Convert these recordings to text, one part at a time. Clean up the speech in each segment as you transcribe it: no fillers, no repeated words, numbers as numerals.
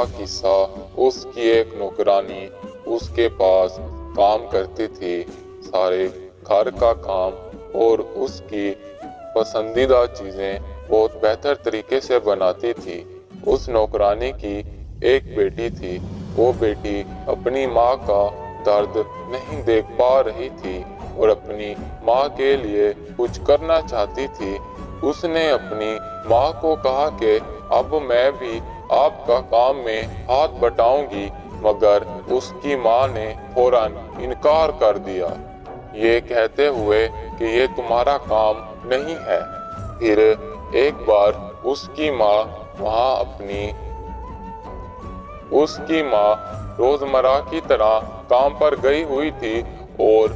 किस्सा। उसकी एक नौकरानी उसके पास काम करती थी, सारे घर का काम और उसकी पसंदीदा चीजें बहुत बेहतर तरीके से बनाती थी। उस नौकरानी की एक बेटी थी। वो बेटी अपनी माँ का दर्द नहीं देख पा रही थी और अपनी माँ के लिए कुछ करना चाहती थी। उसने अपनी माँ को कहा कि अब मैं भी आपका काम में हाथ बटाऊंगी, मगर उसकी माँ ने फौरन इनकार कर दिया, ये कहते हुए कि ये तुम्हारा काम नहीं है। फिर एक बार उसकी माँ रोजमर्रा की तरह काम पर गई हुई थी और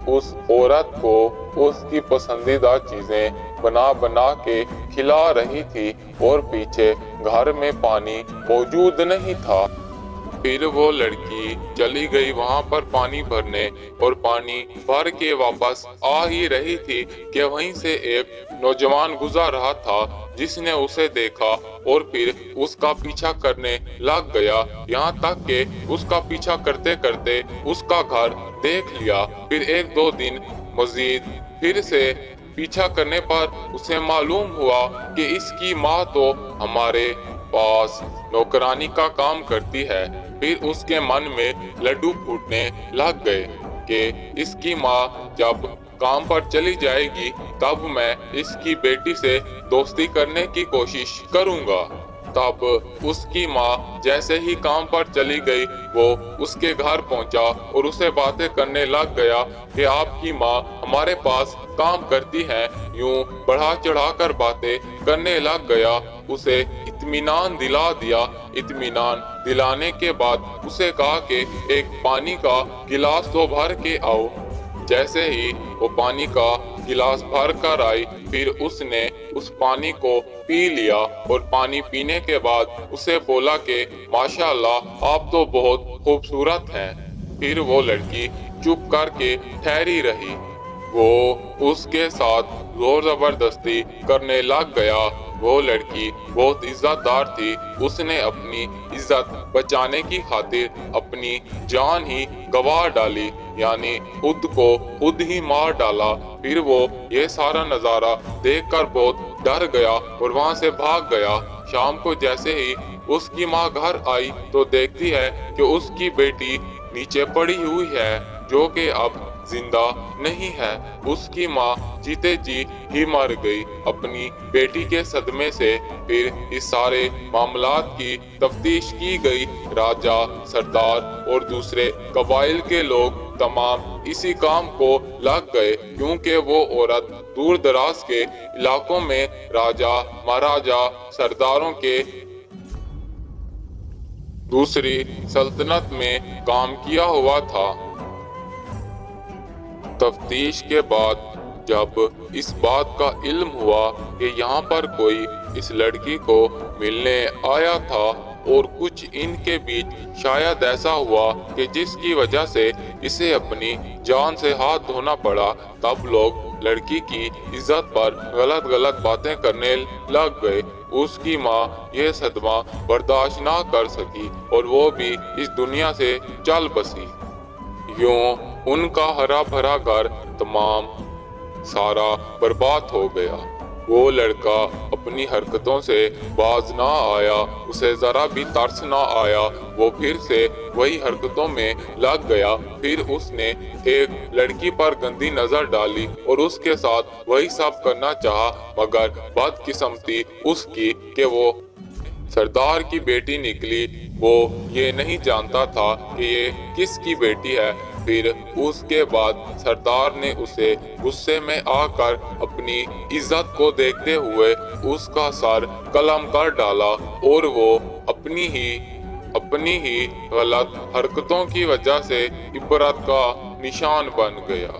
उस औरत को उसकी पसंदीदा चीजें बना बना के खिला रही थी और पीछे घर में पानी मौजूद नहीं था। फिर वो लड़की चली गई वहां पर पानी भरने और पानी भर के वापस आ ही रही थी कि वहीं से एक नौजवान गुजर रहा था, जिसने उसे देखा और फिर उसका पीछा करने लग गया। यहाँ तक कि उसका पीछा करते करते उसका घर देख लिया। फिर एक दो दिन मजीद फिर से पीछा करने पर उसे मालूम हुआ कि इसकी माँ तो हमारे पास नौकरानी का काम करती है। फिर उसके मन में लड्डू फूटने लग गए कि इसकी माँ जब काम पर चली जाएगी तब मैं इसकी बेटी से दोस्ती करने की कोशिश करूंगा। तब उसकी माँ जैसे ही काम पर चली गई, वो उसके घर पहुंचा और उसे बातें करने लग गया कि आपकी माँ हमारे पास काम करती है। यूं बढ़ा चढ़ा कर बातें करने लग गया। उसे इत्मीनान दिला दिया। इत्मीनान दिलाने के बाद उसे कहा कि एक पानी का गिलास तो भर के आओ। जैसे ही वो पानी का गिलास भर कर आई, फिर उसने उस पानी को पी लिया और पानी पीने के बाद उसे बोला कि माशाअल्लाह आप तो बहुत खूबसूरत हैं। फिर वो लड़की चुप करके ठहरी रही। वो उसके साथ जोर जबरदस्ती करने लग गया। वो लड़की बहुत इज्जतदार थी। उसने अपनी इज्जत बचाने की खातिर अपनी जान ही गंवा डाली, यानी खुद को खुद ही मार डाला। फिर वो ये सारा नजारा देखकर बहुत डर गया और वहां से भाग गया। शाम को जैसे ही उसकी माँ घर आई तो देखती है कि उसकी बेटी नीचे पड़ी हुई है, जो कि अब जिंदा नहीं है। उसकी माँ जीते जी ही मर गई अपनी बेटी के सदमे से। फिर इस सारे मामलात की तफ्तीश की गई। राजा, सरदार और दूसरे कबाइल के लोग तमाम इसी काम को लग गए, क्योंकि वो औरत दूर दराज के इलाकों में राजा, महाराजा, सरदारों के दूसरी सल्तनत में काम किया हुआ था। तफ्तीश के बाद जब इस बात का इल्म हुआ कि यहाँ पर कोई इस लड़की को मिलने आया था और कुछ इनके बीच शायद ऐसा हुआ कि जिसकी वजह से इसे अपनी जान से हाथ धोना पड़ा, तब लोग लड़की की इज्जत पर गलत गलत बातें करने लग गए। उसकी माँ ये सदमा बर्दाश्त ना कर सकी और वो भी इस दुनिया से चल बसी। यूं उनका हरा भरा घर तमाम सारा बर्बाद हो गया। वो लड़का अपनी हरकतों से बाज ना आया, उसे जरा भी तरस ना आया। वो फिर से वही हरकतों में लग गया। फिर उसने एक लड़की पर गंदी नजर डाली और उसके साथ वही सब करना चाहा, मगर बदकिस्मती उसकी कि वो सरदार की बेटी निकली। वो ये नहीं जानता था कि ये किसकी बेटी है। फिर उसके बाद सरदार ने उसे गुस्से में आकर अपनी इज्जत को देखते हुए उसका सर कलम कर डाला और वो अपनी ही गलत हरकतों की वजह से इबरत का निशान बन गया।